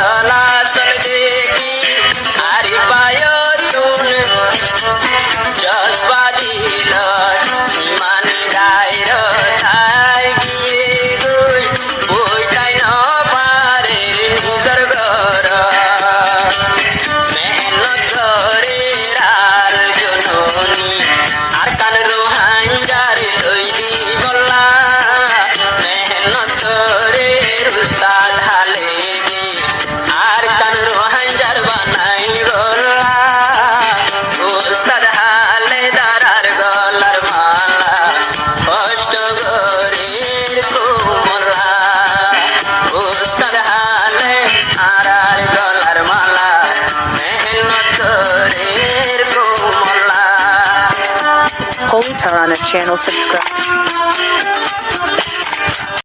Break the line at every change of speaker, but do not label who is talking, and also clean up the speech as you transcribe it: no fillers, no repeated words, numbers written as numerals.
চলাচল দেখি আরি পায় তুন জজবা দিল মানি রায়ের ঠাই গিয়ে গই বইটাই ন পারে নিজর ঘর মেহনত করে আর জননী আর কান রোহাঙ্গার তৈরি বললা মেহনত করে উস্তাদ হালে গে আর কান রোহাঙ্গার বানাই গলা উস্তাদ হালে দাঁড়ার গলার মালা কষ্ট করে কোমলা উস্তাদ হালে আর গলার মালা মেহনত করে কোমলা
Holy Tarana channel subscribe.